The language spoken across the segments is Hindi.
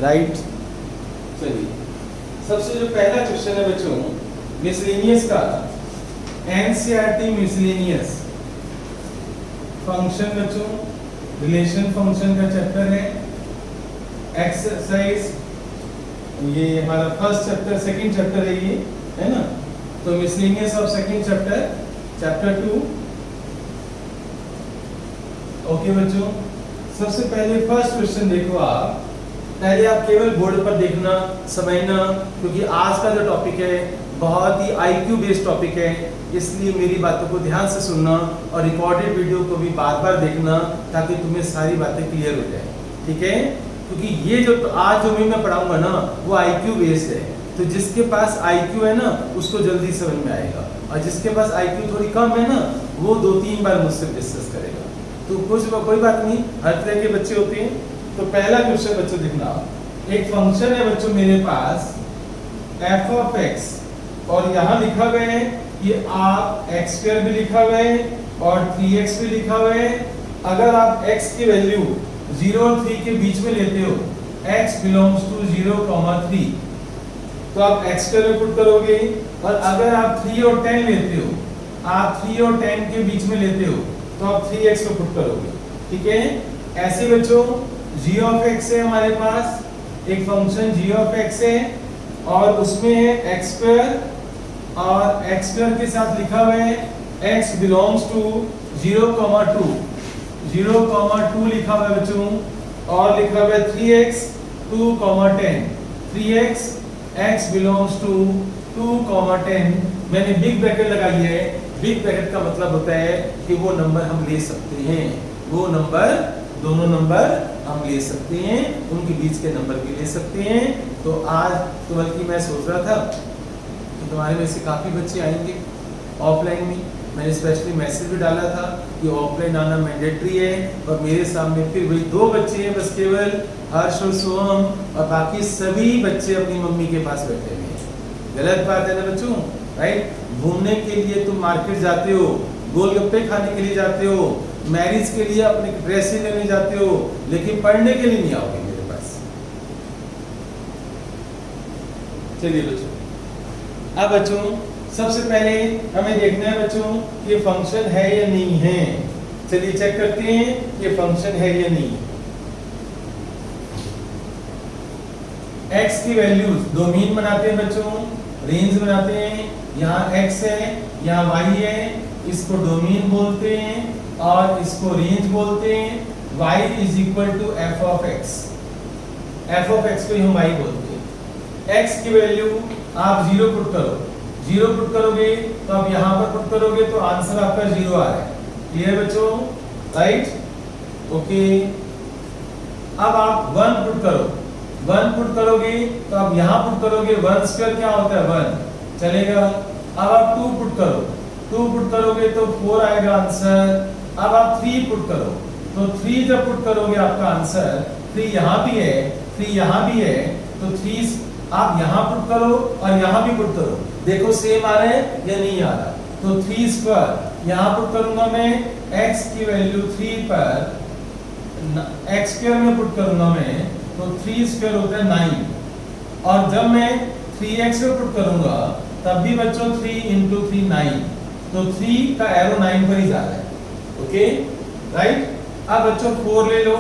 राइट। चलिए सबसे जो पहला क्वेश्चन है बच्चों मिसलेनियस का, एनसीईआरटी मिसलेनियस फंक्शन बच्चों, रिलेशन फंक्शन का चैप्टर है। एक्सरसाइज, ये हमारा फर्स्ट चैप्टर, सेकंड चैप्टर है ये, है ना। तो miscellaneous of second chapter, chapter 2। Okay बच्चों, सबसे पहले फर्स्ट क्वेश्चन देखो आप। पहले आप केवल बोर्ड पर देखना, समझना, क्योंकि आज का जो टॉपिक है बहुत ही आईक्यू बेस्ड टॉपिक है, इसलिए मेरी बातों को ध्यान से सुनना और रिकॉर्डेड वीडियो को भी बार बार देखना ताकि तुम्हें सारी बातें क्लियर हो जाए, ठीक है। क्योंकि ये जो आज जो मैं पढ़ाऊंगा ना वो आईक्यू बेस्ड है, तो जिसके पास आईक्यू है ना उसको जल्दी समझ में आएगा, और जिसके पास आईक्यू थोड़ी कम है ना वो 2-3 बार मुझसे डिस्कस करेगा। तो कोई बात नहीं, हर तरह के बच्चे होते हैं। तो पहला क्वेश्चन बच्चों देखना, एक फंक्शन है बच्चों मेरे पास f ऑफ x, और यहाँ लिखा गया है कि आप x² भी लिखा हुआ है और 3x भी लिखा हुआ है। अगर आप x की वैल्यू 0 और 3 के बीच में लेते हो, x बिलोंग्स टू 0,3, तो आप x² में पुट करोगे, और अगर आप 3 और 10 लेते हो, आप 3 और 10 के बीच में लेते हो तो आप 3x को पुट करोगे, ठीक है। ऐसे बच्चों g ऑफ x है हमारे पास, एक फंक्शन g ऑफ x है और उसमें है x², और x² के साथ लिखा हुआ है x बिलोंग्स टू 0,2, 0,2 लिखा हुआ है बच्चों, और लिखा हुआ है 3x 2,10, 3x x belongs to 2,10। मैंने बिग ब्रैकेट लगाई है। बिग ब्रैकेट का मतलब होता है कि वो नंबर हम ले सकते हैं, वो नंबर, दोनों नंबर हम ले सकते हैं, उनके बीच के नंबर भी ले सकते हैं। तो आज तो बल्कि मैं सोच रहा था कि तुम्हारे में से काफ़ी बच्चे आएंगे ऑफलाइन में। मैंने स्पेशली मैसेज भी डाला था कि ऑफलाइन आना मैंडेटरी है, और मेरे सामने फिर वही 2 बच्चे हैं बस, केवल हर्ष और सोहम, और बाकी सभी बच्चे अपनी मम्मी के पास बैठे हुए हैं। गलत बात है ना बच्चों, राइट। घूमने के लिए तुम मार्केट जाते हो, गोलगप्पे खाने के लिए जाते हो, मैरिज के लिए अपने ड्रेसें लेने जाते हो, लेकिन पढ़ने के लिए नहीं आओगे मेरे पास। चलिए बच्चों, अब बच्चों सबसे पहले हमें देखना है बच्चों ये फंक्शन है या नहीं है। चलिए चेक करते हैं ये फंक्शन है या नहीं। x की वैल्यूज डोमेन बनाते हैं बच्चों, रेंज बनाते हैं। यहाँ x है, यहाँ y है, इसको डोमेन बोलते हैं और इसको रेंज बोलते हैं। y is equal to f of x, f of x को हम y बोलते हैं। x की वैल्यू आप 0 पुट करो, 0 पुट करोगे तो आप यहाँ पर पुट करोगे तो आंसर आपका 0 आ रहा है। क्लियर बच्चों, राइट, ओके। अब आप 1 पुट करो, 1 पुट करोगे तो आप यहाँ पुट करोगे, 1² क्या होता है 1, चलेगा। अब आप 2 पुट करो, 2 पुट करोगे तो 4 आएगा आंसर। अब आप 3 पुट करो, तो 3 जब पुट करोगे आपका आंसर 3 यहाँ भी है, 3 यहाँ भी है, तो 3 आप यहाँ पुट करो और यहाँ भी पुट करो, देखो सेम आ रहा है या नहीं आ रहा। तो 3² यहाँ पुट करूंगा मैं, x की वैल्यू 3 पर x² में पुट करूंगा मैं, तो 3² होता है 9, और जब मैं 3x में पुट करूंगा तब भी बच्चों 3 × 3 9, तो 3 का एरो 9 पर ही जा रहा है, ओके, राइट। अब बच्चों 4 ले लो,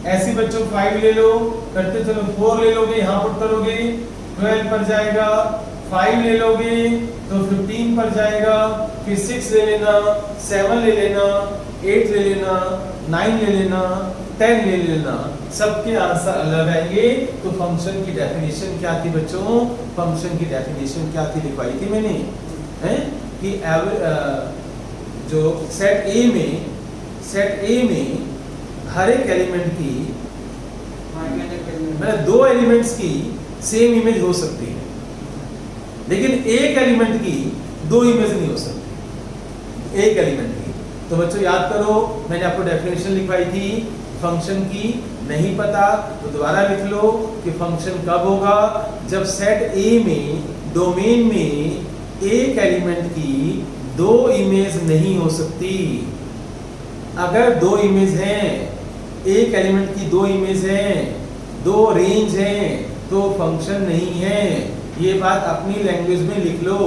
ऐसे बच्चों 5 ले लो, करते चलो 4 ले लोगे, यहाँ पुट करोगे 12 पर जाएगा, 5 ले लोगे तो 15 पर जाएगा, फिर 6 ले लेना, 7 ले लेना, 8 ले लेना, 9 ले लेना, 10 ले लेना, सबके आंसर अलग आएंगे। तो फंक्शन की डेफिनेशन क्या थी बच्चों, फंक्शन की डेफिनेशन क्या थी लिखवाई थी मैंने, है कि जो सेट ए में हर एक एलिमेंट की, मतलब 2 एलिमेंट्स की सेम इमेज हो सकती है, लेकिन एक एलिमेंट की 2 इमेज नहीं हो सकती, एक एलिमेंट की। तो बच्चों याद करो, मैंने आपको डेफिनेशन लिखवाई थी फंक्शन की, नहीं पता तो दोबारा लिख लो कि फंक्शन कब होगा, जब सेट ए में डोमेन में एक एलिमेंट की 2 इमेज नहीं हो सकती। अगर 2 इमेज हैं, एक एलिमेंट की 2 इमेज हैं, दो रेंज हैं तो फंक्शन नहीं है। ये बात अपनी लैंग्वेज में लिख लो,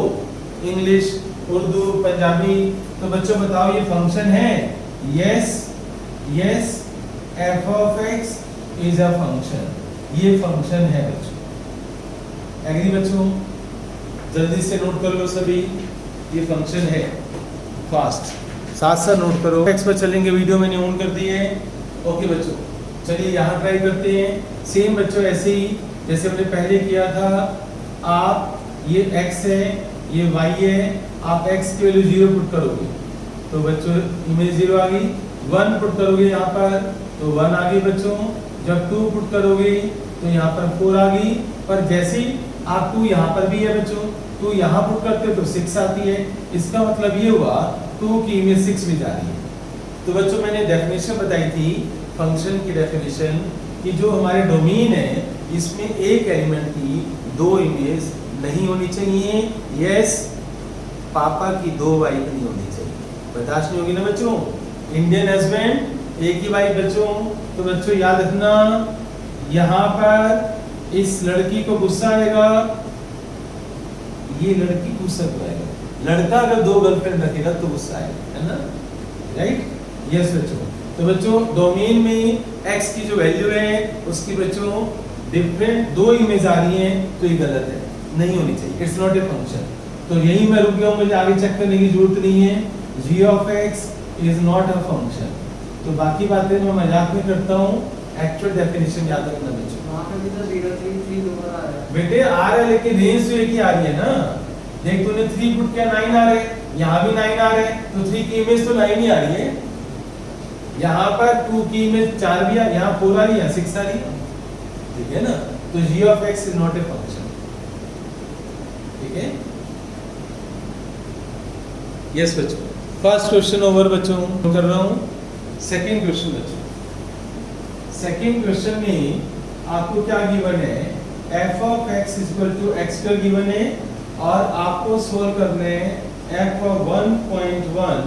इंग्लिश, उर्दू, पंजाबी। तो बच्चों बताओ ये फंक्शन है? Yes, yes, F of x is a function, ये फंक्शन है बच्चों। एग्री बच्चों? जल्दी से नोट कर लो सभी, ये फंक्शन है। फास्ट साथ साथ नोट करो। एक्स पर चलेंगे, वीडियो मैंने ऑन कर दी है। ओके बच्चों, चलिए यहाँ ट्राई करते हैं। सेम बच्चों ऐसे ही जैसे हमने पहले किया था। आप ये x है, ये y है, आप x की वैल्यू 0 पुट करोगे तो बच्चों इमेज 0 आ गई। 1 पुट करोगे यहाँ पर तो 1 आ गई बच्चों। जब 2 पुट करोगे तो यहाँ पर 4 आ गई। पर जैसे ही आप 2 यहाँ पर भी है बच्चों, 2 यहाँ पुट करते हो तो 6 आती है। इसका मतलब ये हुआ 2 की इमेज 6 में जा रही है। तो बच्चों मैंने डेफिनेशन बताई थी फंक्शन की डेफिनेशन कि जो हमारे डोमेन है इसमें एक एलिमेंट की 2 इमेज नहीं होनी चाहिए। यस, पापा की 2 वाइफ नहीं होनी चाहिए। बर्दाश्त नहीं होगी ना बच्चों? इंडियन हस्बैंड एक ही वाइफ बच्चों। तो बच्चों याद रखना, यहाँ पर इस लड़की को गुस्सा आएगा, ये लड़की को गुस्सा आएगा। लड़का अगर 2 गर्लफ्रेंड रखेगा तो गुस्सा आएगा, है ना? राइट? यस बच्चों। तो बच्चों डोमेन में x की जो वैल्यू है उसकी बच्चों डिफरेंट 2 इमेज आ रही है तो ये गलत है, नहीं होनी चाहिए। It's not a function. तो यही मैं रुक गया हूँ, मुझे आगे चेक करने की जरूरत नहीं है। g of x is not a function. तो बाकी बातें मैं मजाक में करता हूँ, एक्चुअल डेफिनेशन याद रखना बच्चों। वहां पे भी तो 0 3 3 ऊपर आ रहा है बेटे, आ रहा है लेकिन रेंज तो एक ही आ रही है ना। देख तूने 3 पुट किया 9 आ रहे, यहाँ भी 9 आ रहे, तो 3 की इमेज तो 9 ही आ रही है। यहाँ पर 2 की इमेज 4 भी आ, यहाँ 4 आ रही है, 6 आ रही है, ठीक है ना? तो g of x is not a function, ठीक है? यस बच्चों, फर्स्ट क्वेश्चन ओवर बच्चों कर रहा हूँ। सेकंड क्वेश्चन बच्चों, सेकंड क्वेश्चन में आपको क्या गिवन है? f of x equal to x square given है और आपको सोल्व करना है f of 1.1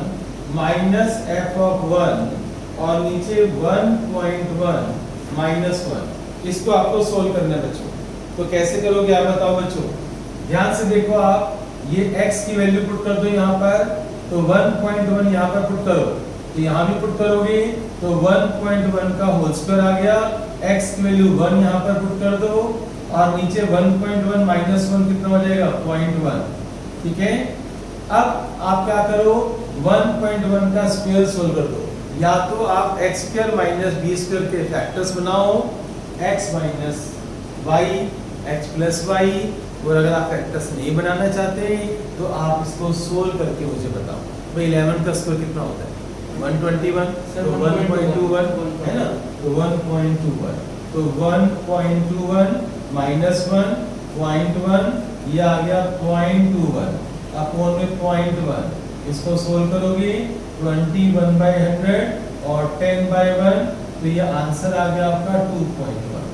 minus f of 1 और नीचे 1.1 माइनस 1। इसको आपको सोल्व करना है बच्चों। तो कैसे करोगे आप बताओ बच्चों? ध्यान से देखो, आप ये x की वैल्यू पुट कर दो यहाँ पर, तो 1.1 यहाँ पर पुट करो, तो यहाँ भी पुट करोगे तो 1.1 का होल स्क्वायर आ गया। x की वैल्यू 1 यहाँ पर पुट कर दो और नीचे 1.1 माइनस 1 कितना हो जाएगा? 0.1, ठीक है? अब आप क्या करो, 1.1 का स्क्वायर सोल्व कर दो। या तो आप x square minus b square के फैक्टर्स बनाओ, x minus y, x plus y। और अगर आप फैक्टर्स नहीं बनाना चाहते तो आप इसको सोल्व करके मुझे बताओ। भाई 11 का स्क्वायर कितना होता है? 121, तो 1.21 है ना? तो 1.21, तो 1.21 माइनस 1.1, ये आ गया 0.21 अपॉन में 0.1। इसको सोल्व करोगे 21/100 और 10/1, तो ये आंसर आ गया आपका 2.1।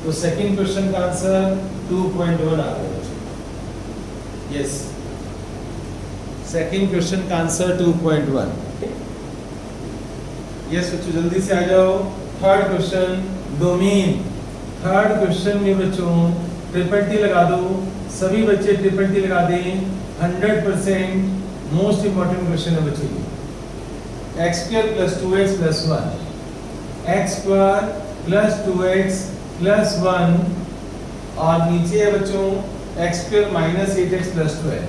तो सेकंड क्वेश्चन का आंसर 2.1 आ गया बच्चों। यस, सेकंड क्वेश्चन का आंसर 2.1। यस बच्चों, जल्दी से आ जाओ। Third question, domain. Third question में बच्चों ट्रिपल टी लगा दो, सभी बच्चे ट्रिपल टी लगा दें। 100% मोस्ट इंपॉर्टेंट क्वेश्चन है बच्चों ये। x square plus 2x plus 1, x square plus 2x plus 1 और नीचे है बच्चों x square minus 8x plus 12,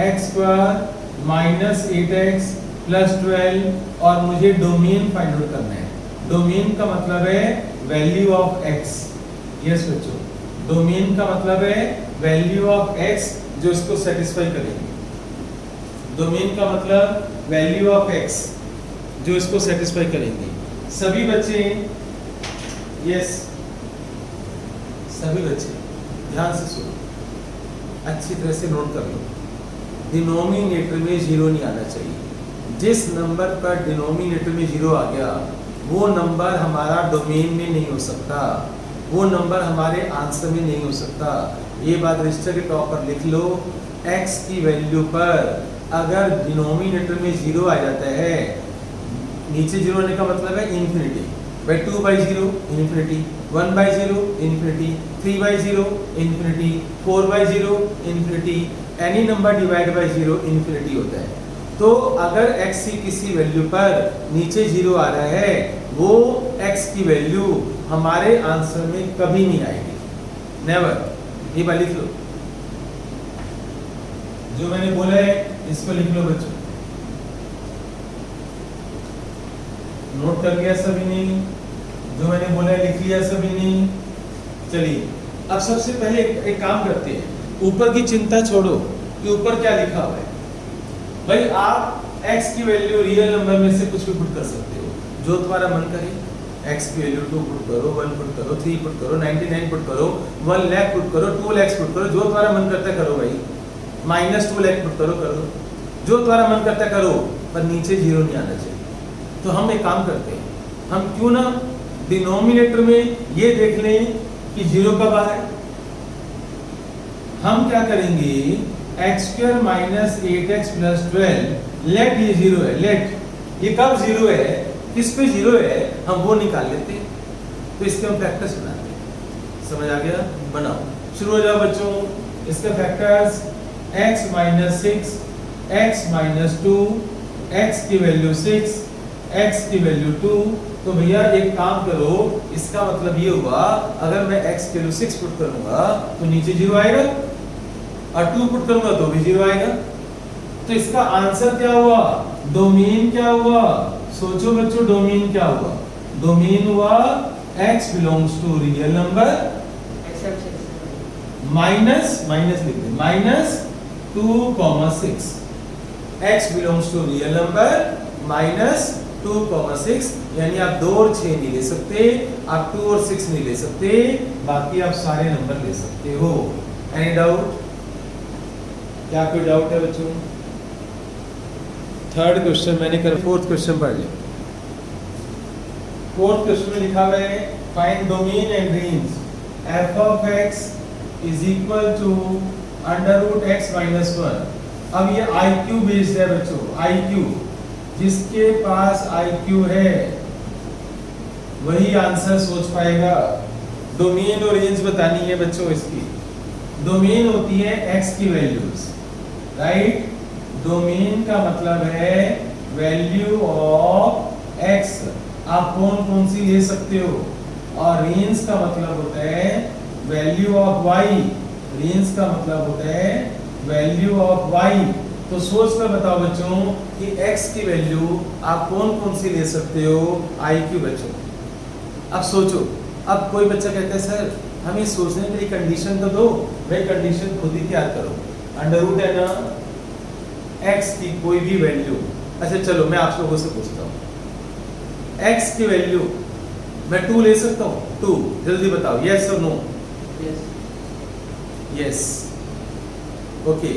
x square minus 8x plus 12 और मुझे डोमेन फाइंड आउट करना है। डोमेन का मतलब है वैल्यू ऑफ x। यस बच्चों, डोमेन का मतलब है वैल्यू ऑफ x जो इसको सेटिस्फाई करेगी। डोमेन का मतलब वैल्यू ऑफ x जो इसको सेटिस्फाई करेंगे। सभी बच्चे, यस सभी बच्चे ध्यान से सुनो, अच्छी तरह से नोट कर लो। डिनोमिनेटर में 0 नहीं आना चाहिए। जिस नंबर पर डिनोमिनेटर में 0 आ गया वो नंबर हमारा डोमेन में नहीं हो सकता, वो नंबर हमारे आंसर में नहीं हो सकता। ये बात रजिस्टर के टॉप पर लिख लो। x की वैल्यू पर अगर डिनोमिनेटर में 0 आ जाता है, नीचे 0 आने का मतलब है इन्फिनिटी, भाई 2/0 infinity, 1/0 infinity, 3/0 infinity, 4/0 infinity, any number divide by 0 infinity होता है। तो अगर x की किसी वैल्यू पर नीचे 0 आ रहा है, वो x की वैल्यू हमारे आंसर में कभी नहीं आएगी, नेवर। ये बात लिख लो, जो मैंने बोला है इसको लिख लो बच्चों। नोट कर लिया सभी ने? जो मैंने बोला है लिख लिया सभी ने? चलिए अब सबसे पहले एक काम करते हैं, ऊपर की चिंता छोड़ो कि ऊपर क्या लिखा हुआ है। भाई आप x की वैल्यू रियल नंबर में से कुछ भी पुट कर सकते हो, जो तुम्हारा मन करे। x की वैल्यू 2 पुट करो, 1 पुट करो, 3 पुट करो, 99 पुट करो, 1 लाख पुट करो, 2 लाख पुट करो, जो तुम्हारा मन करता है करो भाई। -2 लाख पुट करो, जो तुम्हारा मन करता है करो, पर नीचे 0 नहीं आना चाहिए। तो हम एक काम करते हैं, हम क्यों ना डिनोमिनेटर में ये देख लें कि 0 कब आ रहा है। हम क्या करेंगे, x² - 8x + 12 लेट ये 0 है, लेट ये कब 0 है, किस पे 0 है, हम वो निकाल लेते हैं। तो इसके हम फैक्टर्स बनाते हैं। समझ आ गया? बनाओ, शुरू हो जाओ बच्चों। इसके फैक्टर्स x - 6, x - 2, x की वैल्यू 6, x की वैल्यू 2। तो भैया एक काम करो, इसका मतलब ये हुआ अगर मैं x की वैल्यू 6 पुट करूंगा तो नीचे 0 आएगा, और 2 पुट करूंगा तो भी 0 आएगा। तो इसका आंसर क्या हुआ, डोमेन क्या हुआ? सोचो बच्चों, डोमेन क्या हुआ? डोमेन हुआ x belongs to real number minus लिख दे, -2,6। x belongs to real number -2,6, यानी आप 2 और 6 नहीं ले सकते, आप 2 और 6 नहीं ले सकते, बाकी आप सारे नंबर ले सकते हो। Any doubt? क्या कोई डाउट है बच्चों? थर्ड क्वेश्चन मैंने कर, फोर्थ क्वेश्चन पढ़ लिया। फोर्थ क्वेश्चन में लिखा हुआ है find domain and range f of x is equal to √x - 1। अब ये IQ बेस्ड है बच्चों, IQ। जिसके पास IQ है वही आंसर सोच पाएगा। डोमेन और रेंज बतानी है बच्चों इसकी। डोमेन होती है x की वैल्यूज, राइट? डोमेन का मतलब है वैल्यू ऑफ x, आप कौन कौन सी ले सकते हो। और रेंज का मतलब होता है वैल्यू ऑफ y, रेंज का मतलब होता है वैल्यू ऑफ y। तो सोच कर बताओ बच्चों कि x की वैल्यू आप कौन कौन सी ले सकते हो, IQ बच्चों। अब सोचो, अब कोई बच्चा कहता है सर हमें सोचने के लिए कंडीशन तो दो। भाई कंडीशन खुद ही तैयार करो, अंडर है ना x की कोई भी वैल्यू। अच्छा चलो मैं आप लोगों से पूछता हूँ, x की वैल्यू मैं 2 ले सकता हूँ? 2, जल्दी बताओ, यस और no? Yes, okay,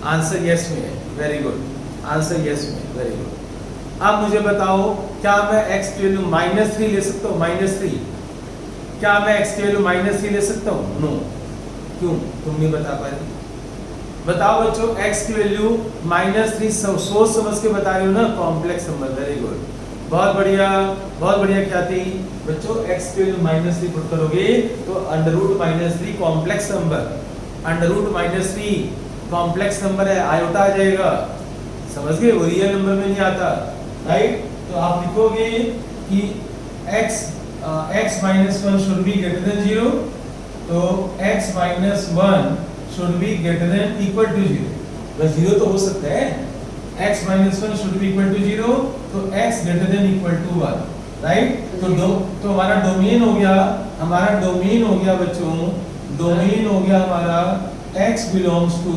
answer yes में है, वेरी गुड, आंसर यस में, वेरी गुड। अब मुझे बताओ क्या मैं x की वैल्यू -3 ले सकता हूँ? -3, क्या मैं x की वैल्यू -3 ले सकता हूँ? नो। क्यों? तुम नहीं बता पाए? बताओ बच्चों, x की वैल्यू -3 सोच समझ के बता रहे हो ना, कॉम्प्लेक्स नंबर, वेरी गुड, बहुत बढ़िया, बहुत बढ़िया। क्या थी बच्चों, x की वैल्यू -3 पुट करोगे तो √-3 कॉम्प्लेक्स नंबर, √-3 कॉम्प्लेक्स नंबर है, आयोटा आ जाएगा, समझ गए? वो रियल नंबर में नहीं आता, राइट? तो आप लिखोगे कि x -1 should be greater than 0, तो x -1 should be greater than equal to 0। बस 0 तो हो सकता है, x -1 should be equal to 0, तो x greater than equal to 1, right? तो हमारा डोमेन हो गया, हमारा डोमेन हो गया बच्चों, डोमेन हो गया हमारा x बिलोंग्स टू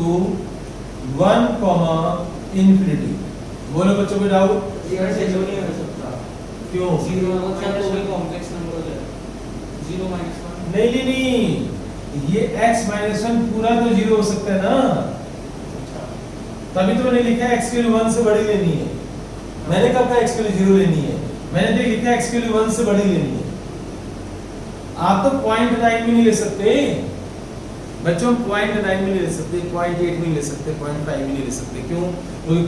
1, इन्फिनिटी। बोलो बच्चों को डाउट? 0 से 0 नहीं हो सकता। क्यों? 0 मतलब कोई कॉम्प्लेक्स नंबर हो जाए, 0 - 1। नहीं, ये x -1 पूरा तो 0 हो सकता है ना, तभी तो मैंने लिखा है x की वैल्यू 1 से बड़ी लेनी है। मैंने कब कहा x की वैल्यू 0 लेनी है? मैंने तो लिखा है x की वैल्यू 1 से बड़ी लेनी है। आप तो 0.9 में नहीं ले सकते बच्चों, 0.9 में नहीं ले सकते, 0.8 में नहीं ले सकते, 0.5 में नहीं ले सकते। क्यों? क्योंकि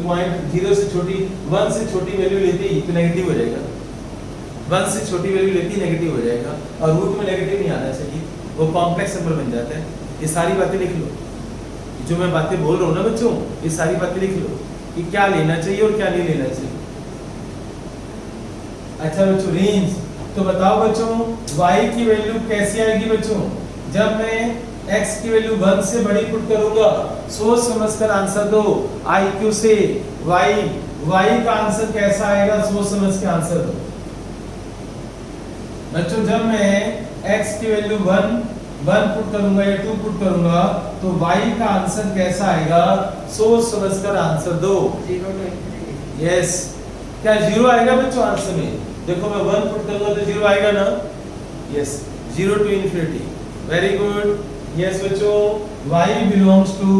0 से छोटी, 1 से छोटी वैल्यू लेते ही तो नेगेटिव हो जाएगा। 1 से छोटी वैल्यू लेती नेगेटिव हो जाएगा, और रूट में नेगेटिव नहीं आना चाहिए, वो कॉम्प्लेक्स नंबर बन जाता है। ये सारी बातें लिख लो, जो मैं बातें बोल रहा हूँ ना बच्चों, ये सारी बातें लिख लो कि क्या लेना चाहिए और क्या नहीं लेना चाहिए। अच्छा बच्चों, रेंज तो बताओ बच्चों, y की वैल्यू कैसी आएगी बच्चों? जब मैं x की वैल्यू 1 से बड़ी पुट करूंगा, सोच समझकर आंसर दो। IQ से y का आंसर कैसा आएगा, सोच समझ के आंसर दो बच्चों। जब मैं x की वैल्यू 1 पुट करूंगा या 2 पुट करूंगा, तो y का आंसर कैसा आएगा, सोच समझकर आंसर दो। 0 to infinity। यस, क्या 0 आएगा बच्चों आंसर में? देखो मैं 1 पुट करूंगा तो 0 आएगा ना? Yes, 0 to infinity। Very good. Yes बच्चों, y belongs to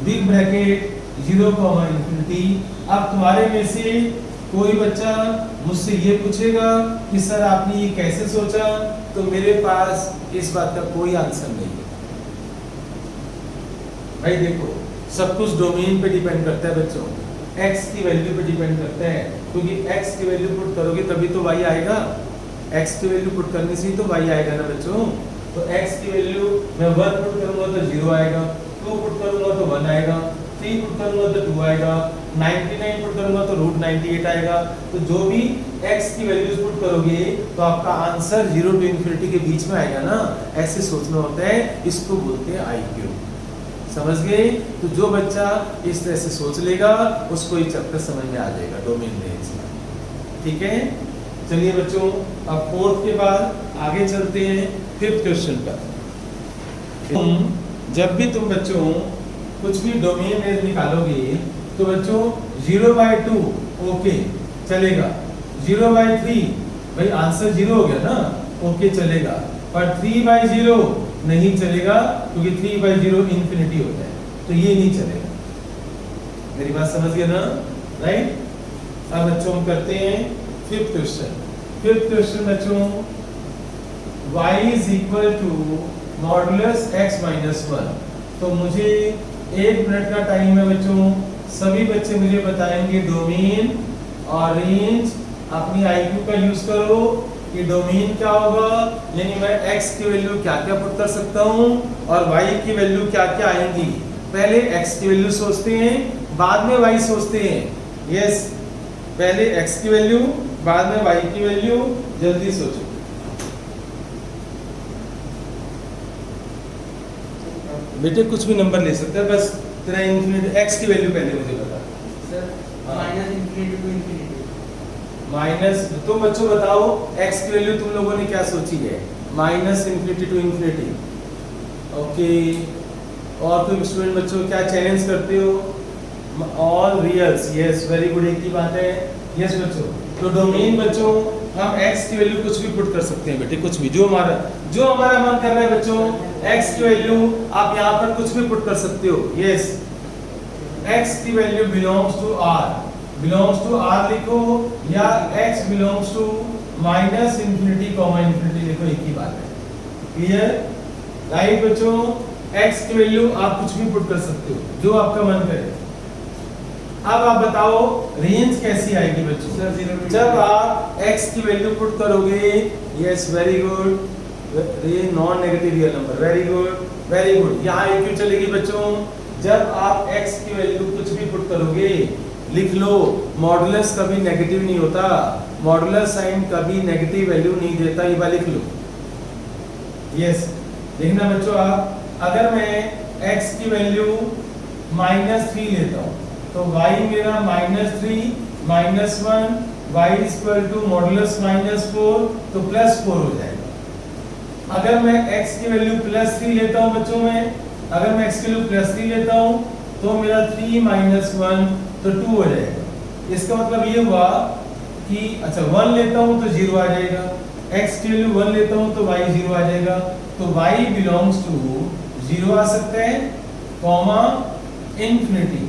big bracket 0, infinity। अब तुम्हारे में से कोई बच्चा मुझसे ये पूछेगा कि सर आपने ये कैसे सोचा, तो मेरे पास इस बात का कोई आंसर नहीं है भाई। देखो, सब कुछ डोमेन पे डिपेंड करता है बच्चों, x की वैल्यू पे डिपेंड करता है, क्योंकि x की वैल्यू पुट करोगे तभी तो y आएगा। x की वैल्यू पुट करने से ही तो y आएगा ना बच्चों। तो x की वैल्यू मैं 1 पुट करूंगा तो 0 आएगा, 2 पुट करूंगा तो 1 आएगा, 3 पुट करूंगा तो 2 आएगा, 99 पुट करूंगा तो √98 आएगा। तो जो भी x की वैल्यूज पुट करोगे तो आपका आंसर 0 to infinity के बीच में आएगा ना। ऐसे सोचना होता है, इसको बोलते हैं IQ। समझ गए? तो जो बच्चा इस तरह से सोच लेगा उसको ये चैप्टर समझ में आ जाएगा, डोमेन रेंज। ठीक है, चलिए बच्चों, अब 4th के बाद आगे चलते हैं 5th क्वेश्चन पर। जब भी तुम बच्चों कुछ भी डोमेन रेंज निकालोगे तो बच्चों 0/2 ओके चलेगा, 0/3 भाई आंसर 0 हो गया ना, ओके चलेगा, पर 3/0 नहीं चलेगा, क्योंकि 3/0 इंफिनिटी होता है, तो ये नहीं चलेगा। मेरी बात समझ गए ना? राइट। अब बच्चों हम करते हैं 5th क्वेश्चन। 5th क्वेश्चन बच्चों, y is equal to modulus x minus 1। तो मुझे 1 मिनट का टाइम है बच्चों, सभी बच्चे मुझे बताएंगे डोमेन और रेंज। अपनी IQ का यूज करो कि डोमेन क्या होगा, यानी मैं x की वैल्यू क्या क्या पुट कर सकता हूँ और y की वैल्यू क्या क्या आएंगी। पहले x की वैल्यू सोचते हैं, बाद में y सोचते हैं। यस, पहले x की वैल्यू, बाद में y की वैल्यू। जल्दी सोचो। बेटे कुछ भी नंबर ले सकते हैं, बस तेरा इंफिनिटी x की वैल्यू पहले मुझे बता। Sir -infinity to infinity। Minus, तुम बच्चों बताओ x की वैल्यू तुम लोगों ने क्या सोची है? -infinity to infinity। ओके, और तुम स्टूडेंट बच्चों क्या चैलेंज करते हो? ऑल रियल्स। यस, वेरी गुड, एक ही बात है। यस बच्चों, तो डोमेन बच्चों हम x की वैल्यू कुछ भी पुट कर सकते हैं बेटे, कुछ भी, जो हमारा मन कर रहा है बच्चों। x की वैल्यू आप यहाँ पर कुछ भी पुट कर सकते हो। यस, x की वैल्यू बिलोंग्स टू r लिखो, या x belongs to -infinity, infinity लिखो, एक ही बात है। क्लियर? राइट बच्चों, x की वैल्यू आप कुछ भी पुट कर सकते हो, जो आपका मन करे। अब आप बताओ रेंज कैसी आएगी बच्चों? सर 0 to जब आप x की वैल्यू पुट करोगे। यस, वेरी गुड, ये non negative real number. Very good, very good. यहाँ IQ चलेगी बच्चों, जब आप x की वैल्यू कुछ भी पुट करोगे। लिख लो, मॉडुलस कभी नेगेटिव नहीं होता, मॉडुलस साइन कभी नेगेटिव वैल्यू नहीं देता, ये बात लिख लो। यस, देखना बच्चों, आप अगर मैं x की वैल्यू -3 लेता हूँ तो y मेरा -3 -1, y = मॉडुलस -4, तो +4 हो जाएगा। अगर मैं x की वैल्यू +3 लेता हूँ बच्चों में, अगर मैं x की वैल्यू +3 लेता हूँ तो मेरा 3 - 1 तो 2 हो जाएगा। इसका मतलब ये हुआ कि अच्छा 1 लेता हूँ तो 0 आ जाएगा, x की वैल्यू 1 लेता हूँ तो y 0 आ जाएगा। तो y बिलोंग्स टू 0 आ सकता है, कॉमा इंफिनिटी।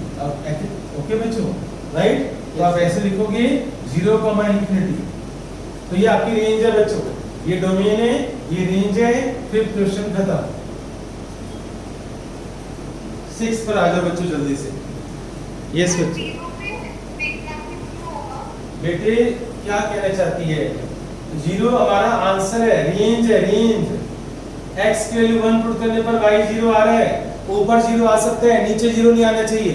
ओके बच्चों, राइट? तो आप ऐसे लिखोगे 0, इंफिनिटी। तो ये आपकी रेंज है बच्चों, ये डोमेन है, ये रेंज है। 5th क्वेश्चन खत्म। 6 पर आ जाओ बच्चों जल्दी से। यस बच्चों, बेटे क्या कहना चाहती है? जीरो हमारा आंसर है, रेंज है, रेंज। x की वैल्यू 1 पुट करने पर y 0 आ रहा है, ऊपर 0 आ सकते हैं, नीचे 0 नहीं आना चाहिए।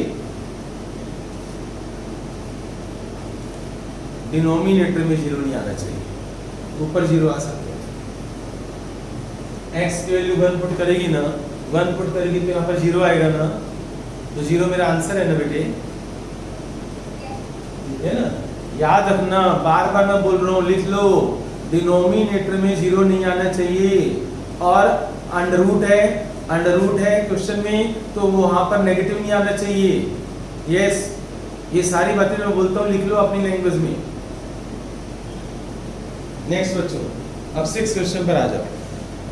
डिनोमिनेटर में 0 नहीं आना चाहिए, ऊपर 0 आ सकते हैं। x की वैल्यू 1 पुट करेगी ना, 1 पुट करेगी तो यहाँ पर 0 आएगा ना, तो 0 मेरा आंसर है ना बेटे, ठीक है ना। याद रखना, बार बार मैं बोल रहा हूँ, लिख लो, डिनोमिनेटर में 0 नहीं आना चाहिए। और अंडर रूट है क्वेश्चन में, तो वहां पर नेगेटिव नहीं आना चाहिए। यस, ये सारी बातें मैं बोलता हूँ, लिख लो अपनी लैंग्वेज में। नेक्स्ट बच्चों, अब 6 क्वेश्चन पर आ जाओ।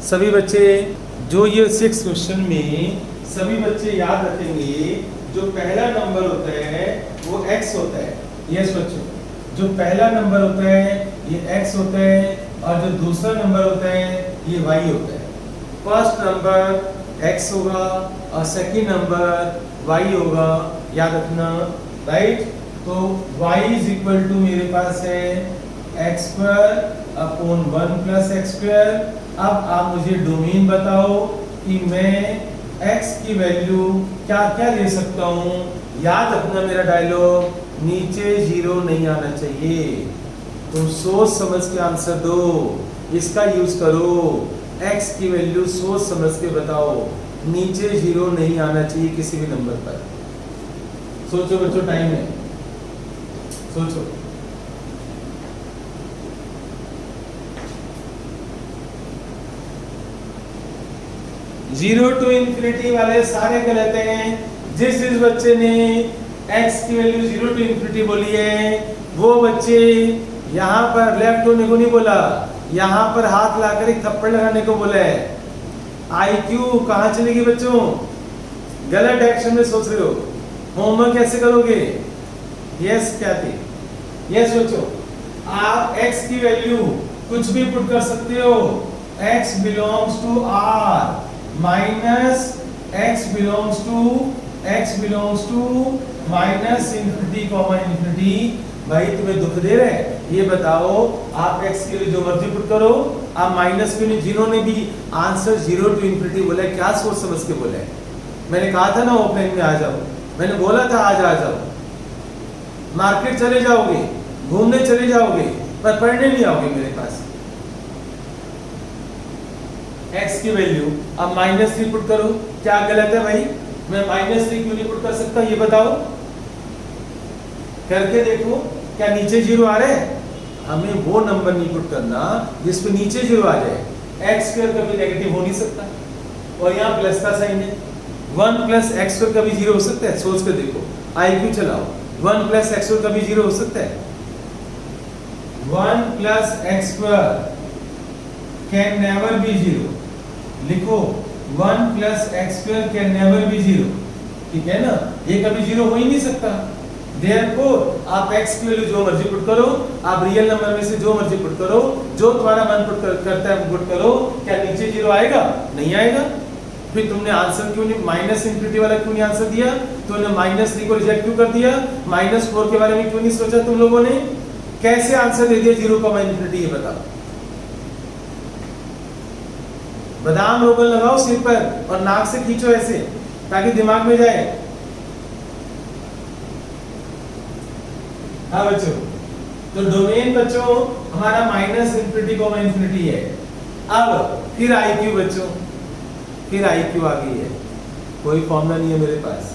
सभी बच्चे जो ये 6 क्वेश्चन में सभी बच्चे याद रखेंगे, जो पहला नंबर होता है वो x होता है। यस बच्चों, जो पहला नंबर होता है ये x होता है, और जो दूसरा नंबर होता है ये y होता है। फर्स्ट नंबर x होगा और सेकंड नंबर y होगा, याद रखना, राइट। तो y इज इक्वल टू मेरे पास है x square upon 1 plus x square. अब आप मुझे डोमेन बताओ कि मैं x की वैल्यू क्या क्या ले सकता हूँ। याद रखना मेरा डायलॉग, नीचे 0 नहीं आना चाहिए। तुम सोच समझ के आंसर दो, इसका यूज करो। x की वैल्यू सोच समझ के बताओ, नीचे 0 नहीं आना चाहिए किसी भी नंबर पर। सोचो बच्चों, टाइम है, सोचो। जीरो टू इंफिनिटी वाले सारे गलत हैं। जिस बच्चे ने x की वैल्यू 0 टू इंफिनिटी बोली है, वो बच्चे यहाँ पर लेफ्ट होने को नहीं बोला, यहाँ पर हाथ लाकर एक थप्पड़ लगाने को बोला है। IQ कहाँ चलेगी बच्चों? गलत डायरेक्शन में सोच रहे हो। होमवर्क कैसे करोगे? यस क्या थी? यस बच्चों, आप x की वैल्यू कुछ भी पुट कर सकते हो। x belongs to R minus x belongs to minus infinity comma infinity. भाई तुम्हें दुख दे रहे हैं, ये बताओ, आप x के लिए जो मर्जी पुट करो, आप माइनस क्यों नहीं? जिन्होंने भी आंसर 0 टू इंफिनिटी बोला है, क्या सोच समझ के बोला है? मैंने कहा था ना ओपनिंग में आ जाओ, मैंने बोला था आज आ जाओ। मार्केट चले जाओगे, घूमने चले जाओगे, पर पढ़ने नहीं आओगे मेरे पास। x की वैल्यू अब -3 पुट करो, क्या गलत है भाई? मैं -3 क्यों नहीं पुट कर सकता, ये बताओ, करके देखो, क्या नीचे 0 आ रहा है? हमें वो नंबर नहीं पुट करना जिस पे नीचे 0 आ जाए। x स्क्वायर कभी नेगेटिव हो नहीं सकता, और यहाँ प्लस का साइन है। 1 प्लस एक्स स्क्वायर कभी 0 हो सकता है? सोच कर देखो, IQ चलाओ। 1 प्लस एक्स स्क्वायर कभी 0 हो सकता है? 1 plus x square can never be 0। लिखो, 1 plus x square can never be 0, ठीक है ना, ये कभी 0 हो ही नहीं सकता। Therefore, आप x की वैल्यू जो मर्जी पुट करो, आप रियल नंबर में से जो मर्जी पुट करो, जो तुम्हारा मन करता है वो पुट करो। क्या नीचे 0 आएगा? नहीं आएगा। फिर तुमने आंसर क्यों नहीं, माइनस इंफिनिटी वाला क्यों नहीं आंसर दिया? तुमने -3 को रिजेक्ट क्यों कर दिया? -4 के बारे में क्यों नहीं सोचा तुम लोगों ने? कैसे आंसर दे दिया 0 का इंफिनिटी, ये बताओ। बादाम रोगन लगाओ सिर पर और नाक से खींचो ऐसे, ताकि दिमाग में जाए। हाँ बच्चों, तो डोमेन बच्चों हमारा माइनस इंफिनिटी कॉमा इंफिनिटी है। अब फिर IQ बच्चों, फिर IQ आ गई है, कोई फॉर्मूला नहीं है मेरे पास।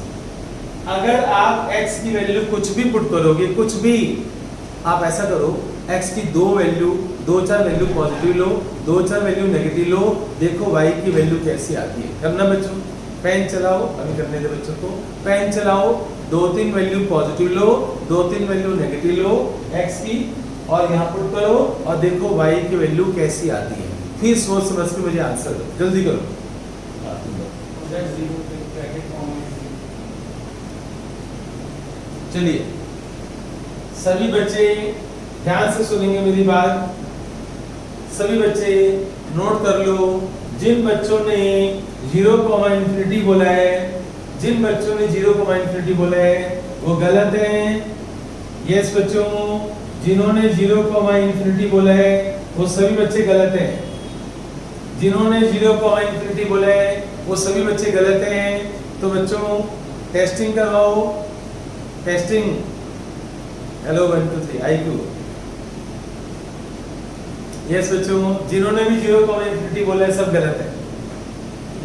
अगर आप x की वैल्यू कुछ भी पुट करोगे, कुछ भी, आप ऐसा करो, x की 2-4 वैल्यू पॉजिटिव लो, 2-4 वैल्यू नेगेटिव लो, देखो y की वैल्यू कैसी आती है। करना बच्चों, पेन चलाओ, अभी करने दे बच्चों को, पेन चलाओ, 2-3 वैल्यू पॉजिटिव लो, 2-3 वैल्यू नेगेटिव लो x की, और यहाँ पुट करो और देखो y की वैल्यू कैसी आती है। फिर सोच समझ के मुझे आंसर दो, जल्दी करो। चलिए सभी बच्चे ध्यान से सुनेंगे मेरी बात, सभी बच्चे नोट कर लो। जिन बच्चों ने 0 कॉमा इंफिनिटी बोला है, जिन बच्चों ने 0 कॉमा इंफिनिटी बोला है वो गलत है। यस बच्चों, जिन्होंने 0 कॉमा इंफिनिटी बोला है वो सभी बच्चे गलत हैं। जिन्होंने 0,∞ बोला है वो सभी बच्चे गलत हैं। तो बच्चों टेस्टिंग करवाओ, टेस्टिंग। Hello 1 2 3 IQ। यस बच्चों, जिन्होंने भी 0,∞ बोला है सब गलत है।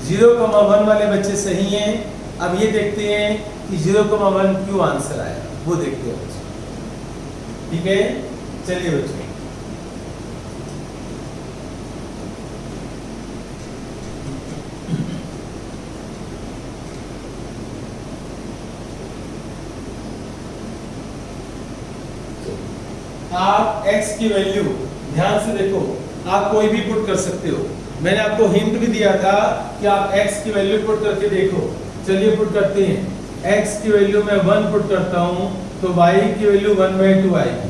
0,1 वाले बच्चे सही हैं। अब ये देखते हैं कि 0,1 क्यों आंसर आया, वो देखते हैं बच्चों। ठीक है, चलिए बच्चों। आप x की वैल्यू ध्यान से देखो, आप कोई भी पुट कर सकते हो। मैंने आपको हिंट भी दिया था कि आप x की वैल्यू पुट करके देखो। चलिए पुट करते हैं। x की वैल्यू मैं 1 पुट करता हूं तो y की वैल्यू 1/2 आएगी।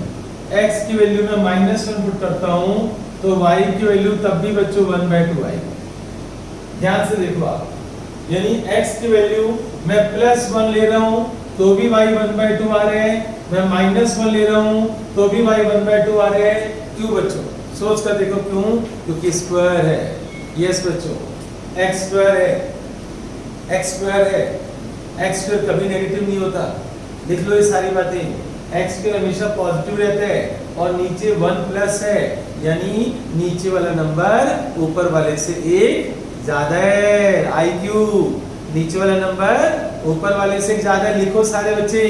x की वैल्यू मैं -1 पुट करता हूं तो y की वैल्यू तब भी बच्चों 1/2 आएगी। ध्यान से देखो आप, यानी x की वैल्यू मैं +1 ले रहा हूं तो भी y 1/2 आ रहे हैं, मैं -1 ले रहा हूं तो भी y 1/2 आ रहे हैं। क्यों बच्चों, सोच कर देखो क्यों? क्योंकि स्क्वायर है। यस बच्चों, x स्क्वायर है, x स्क्वायर है। x स्क्वायर कभी नेगेटिव नहीं होता। देख लो ये सारी बातें, x स्क्वायर हमेशा पॉजिटिव रहता है और नीचे 1 प्लस है, यानी नीचे वाला नंबर ऊपर वाले से 1 ज्यादा है। IQ, नीचे वाला नंबर ऊपर वाले से ज्यादा। लिखो सारे बच्चे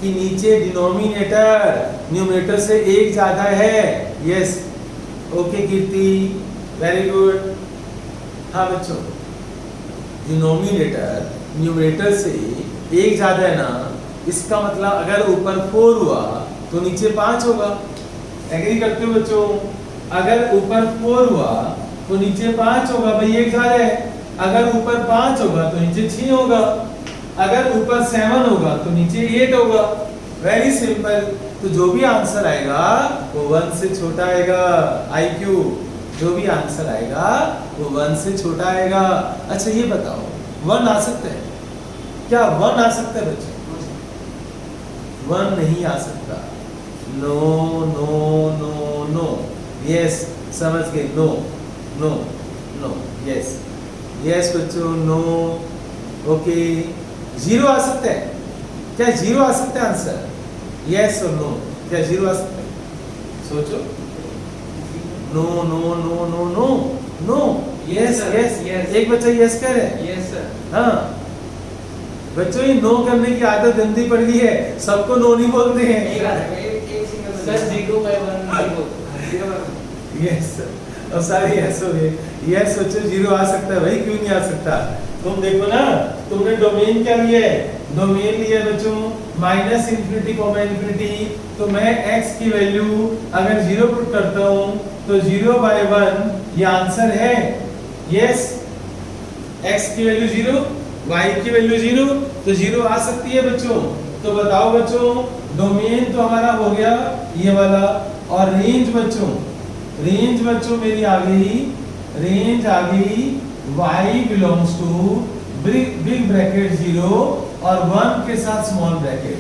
कि नीचे डिनोमिनेटर न्यूमरेटर से 1 ज्यादा है। यस, ओके कीर्ति, वेरी गुड। हाँ बच्चों, डिनोमिनेटर न्यूमरेटर से 1 ज्यादा है ना, इसका मतलब अगर ऊपर 4 हुआ तो नीचे 5 होगा। एग्री करते हो बच्चों? अगर ऊपर 4 हुआ तो नीचे 5 होगा, भाई 1 ज्यादा है। अगर ऊपर 5 होगा तो नीचे 6 होगा। अगर ऊपर 7 होगा तो नीचे 8 होगा। Very simple. तो जो भी आंसर आएगा वो 1 से छोटा आएगा। IQ, जो भी आंसर आएगा वो 1 से छोटा आएगा। अच्छा ये बताओ, 1 आ सकता है क्या? 1 आ सकता है बच्चों? 1 नहीं आ सकता। No no no no. Yes, समझ गए? No no no. Yes yes बच्चों, नो। ओके, 0 आ सकता है क्या? 0 आ सकता है आंसर? यस और नो। क्या 0 आ सकता है? सोचो। No no no no no no. Yes yes yes. एक बच्चा यस कह रहा है। Yes sir. हाँ बच्चों, ये नो करने की आदत गंदी पड़ गई है। सबको नो नहीं बोलते हैं। सर 0/1 यस, और सारे यस हो गए। यस बच्चों, 0 आ सकता है भाई, क्यों नहीं आ सकता? तुम देखो ना, तुमने डोमेन क्या लिया है? डोमेन लिया बच्चों -∞, तो मैं x की वैल्यू अगर 0 पुट करता हूं तो 0/1 ये आंसर है। यस, x की वैल्यू 0, y की वैल्यू 0, तो 0 आ सकती है बच्चों। तो बताओ बच्चों, डोमेन तो हमारा हो गया ये वाला, और रेंज बच्चों, रेंज बच्चों मेरी आ गई, रेंज आ गई y belongs to big bracket 0 और 1 के साथ स्मॉल ब्रैकेट।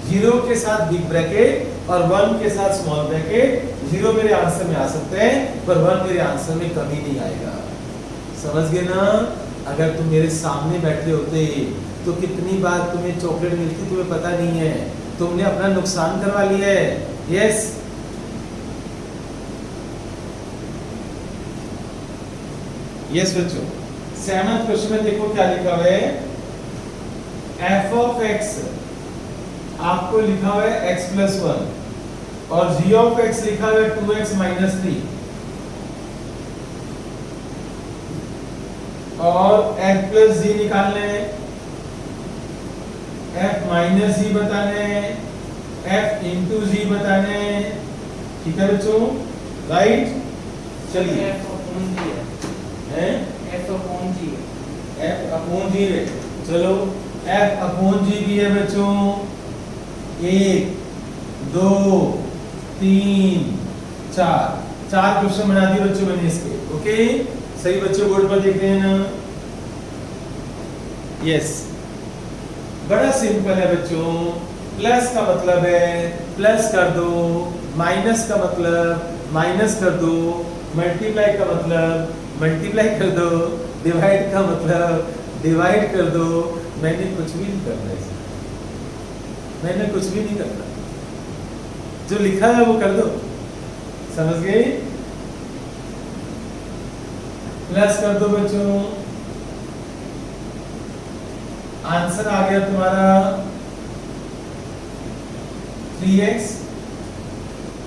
0 के साथ बिग ब्रैकेट और 1 के साथ स्मॉल ब्रैकेट। 0 मेरे आंसर में आ सकते हैं पर 1 मेरे आंसर में कभी नहीं आएगा। समझ गए ना? अगर तुम मेरे सामने बैठे होते तो कितनी बार तुम्हें चॉकलेट मिलती तुम्हें पता नहीं है। तुमने अपना नुकसान करवा लिया है। यस, यस बच्चों, 7th क्वेश्चन में देखो क्या लिखा हुआ है। f of x आपको लिखा हुआ है x + 1 और g of x लिखा हुआ है 2x - 3 और f + g निकालने हैं, f - g बताने हैं, f * g बताने हैं। ठीक है बच्चों, राइट? चलिए f/g है। चलो f/g भी है बच्चों। 1 2 3 4 क्वेश्चन बना दिए बच्चों मैंने इसके। ओके, सही बच्चों, बोर्ड पर देख रहे हैं ना? यस, बड़ा सिंपल है बच्चों। प्लस का मतलब है प्लस कर दो, माइनस का मतलब माइनस कर दो, मल्टीप्लाई का मतलब मल्टीप्लाई कर दो, डिवाइड का मतलब डिवाइड कर दो। मैंने कुछ भी नहीं करना इसमें, मैंने कुछ भी नहीं करना, जो लिखा है वो कर दो, समझ गए? प्लस कर दो बच्चों, आंसर आ गया तुम्हारा 3x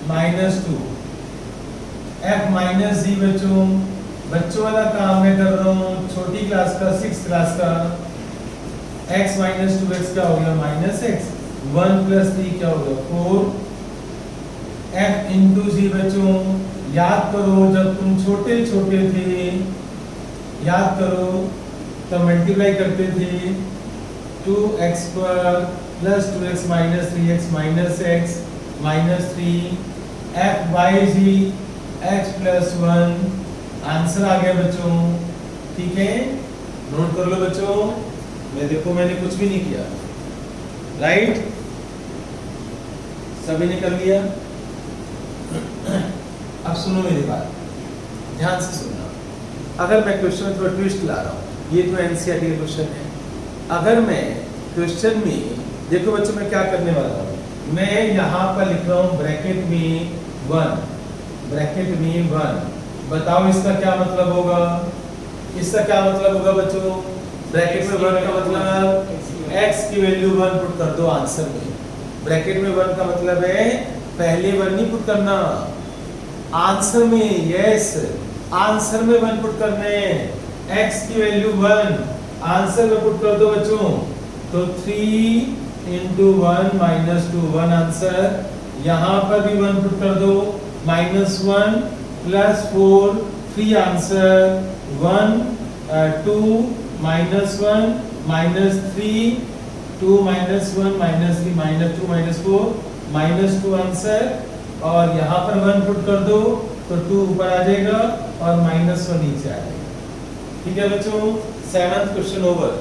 माइनस 2। f माइनस जी बच्चों, बच्चों वाला काम मैं कर रहा हूँ, छोटी क्लास का 6th क्लास का। x माइनस 2x क्या हो गया? Minus x। 1 प्लस 3 क्या हो गया? 4। f इंटू जी बच्चों, याद करो जब तुम छोटे छोटे थे, याद करो तब मल्टीप्लाई करते थे। 2x square plus 2x minus 3x minus x minus 3। f by G x plus 1। Answer आ गया बच्चों, ठीक है? नोट कर लो बच्चों, मैं देखो मैंने कुछ भी नहीं किया, राइट? सभी ने कर लिया। अब सुनो मेरी बात, ध्यान से सुनना। अगर मैं क्वेश्चन में थोड़ा ट्विस्ट ला रहा हूँ, ये तो एनसीईआरटी का क्वेश्चन है। अगर मैं क्वेश्चन में, देखो बच्चों मैं क्या करने वाला हूँ, मैं यहाँ पर लिख रहा हूँ ब्रैकेट में 1, ब्रैकेट में 1। बताओ इसका क्या मतलब होगा? इसका क्या मतलब होगा बच्चों? ब्रैकेट में 1 का मतलब x की वैल्यू 1 पुट कर दो आंसर में। ब्रैकेट में 1 का मतलब है पहले 1 नहीं पुट करना, आंसर में, यस आंसर में 1 पुट करने हैं। x की वैल्यू 1 आंसर में पुट कर दो बच्चों, तो 3 इंटू 1 माइनस 2 1 आंसर। यहाँ पर भी 1 पुट कर दो, minus 1 plus 4 3 answer. 1 2 minus 1 minus 3 2 minus 1 minus 3 minus 2 minus 4 minus 2 answer. और यहाँ पर 1 पुट कर दो तो 2 ऊपर आ जाएगा और माइनस 1 नीचे आ जाएगा। ठीक है बच्चों, 7th question over.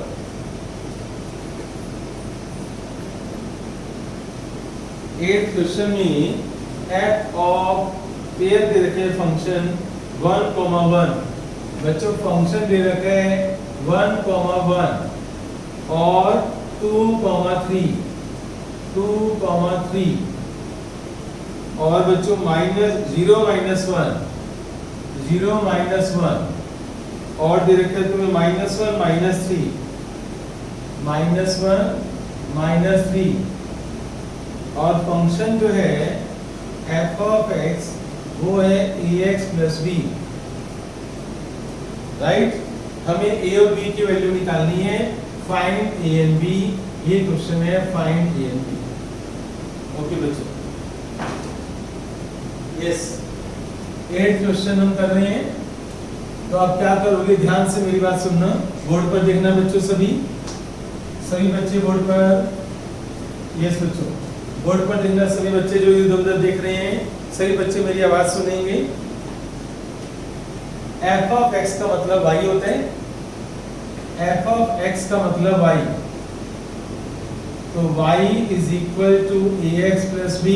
8th question में f ऑफ पेयर दे रखे फंक्शन 1,1। बच्चों फंक्शन दे रखे है 1,1 और 2,3 और बच्चों -0 -1 0 -1 और दे रखे तुम्हें -1 -3 और फंक्शन जो है f ऑफ x वो है ax प्लस b, राइट? हमें a और b की वैल्यू निकालनी है। फाइंड a एंड b, ये क्वेश्चन है, find a and b। Okay बच्चों, यस 8th क्वेश्चन हम कर रहे हैं। तो आप क्या करोगे, ध्यान से मेरी बात सुनना, बोर्ड पर देखना बच्चों, सभी बच्चे बोर्ड पर, यस बच्चों बोर्ड पर देखना, सभी बच्चे जो इधर उधर देख रहे हैं, सभी बच्चे मेरी आवाज सुनेंगे। f ऑफ x का मतलब y होता है, f ऑफ x का मतलब y, तो y is equal to ax plus b।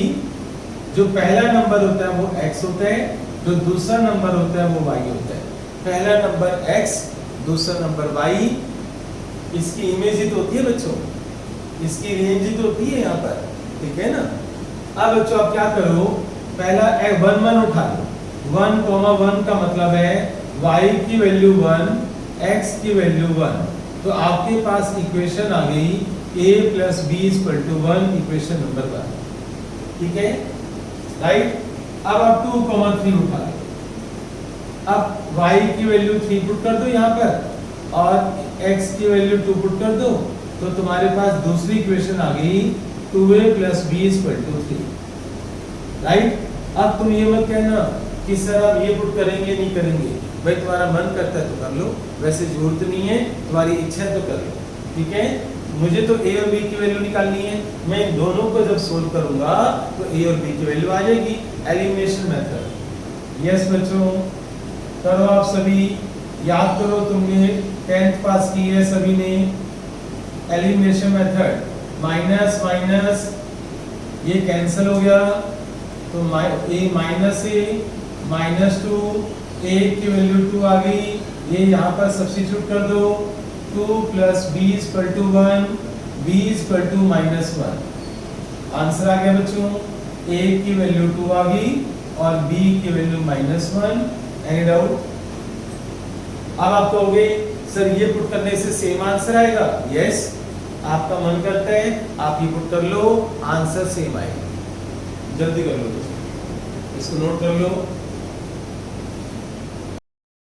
जो पहला नंबर होता है वो x होता है, जो दूसरा नंबर होता है वो y होता है। पहला नंबर x, दूसरा नंबर y। इसकी इमेज ही तो होती है बच्चों, इसकी रेंज ही तो होती है यहाँ पर, ठीक है ना? अब बच्चों आप क्या करो, पहला 1 उठा लो। 1,1 का मतलब है y की वैल्यू 1, x की वैल्यू 1। तो आपके पास इक्वेशन आ गई a plus b equal to 1, equation number 1, ठीक है, राइट? अब आप 2,3 उठा लो। अब y की वैल्यू 3 पुट कर दो यहाँ पर और x की वैल्यू 2 पुट कर दो, तो तुम्हारे पास दूसरी इक्वेशन आ गई 2a plus b equal to 3, right? अब तुम ये मत कहना कि सर आप ये पुट करेंगे नहीं करेंगे, भाई तुम्हारा मन करता है तो कर लो, वैसे जरूरत नहीं है, तुम्हारी इच्छा है तो कर लो, ठीक है? मुझे तो a और b की वैल्यू निकालनी है, मैं इन दोनों को जब सोल्व करूंगा तो a और b की वैल्यू आ जाएगी, एलिमिनेशन मेथड। यस बच्चों, करो आप सभी, याद करो तुमने 10th पास की है सभी ने। एलिमिनेशन मेथड, माइनस माइनस ये कैंसिल हो गया, तो a minus A minus 2, a की वैल्यू 2 आ गई, ये यहाँ पर सब्स्टिट्यूट कर दो, 2 plus b equal to 1, b equal to minus 1। Answer आ गया बच्चों, a की वैल्यू 2 आ गई और b की वैल्यू माइनस 1। Any doubt? अब आप कहोगे सर ये पुट करने से सेम आंसर आएगा? यस, आपका मन करता है आप ये पुट कर लो, आंसर सेम आएगा। जल्दी कर लो, इसको नोट कर लो।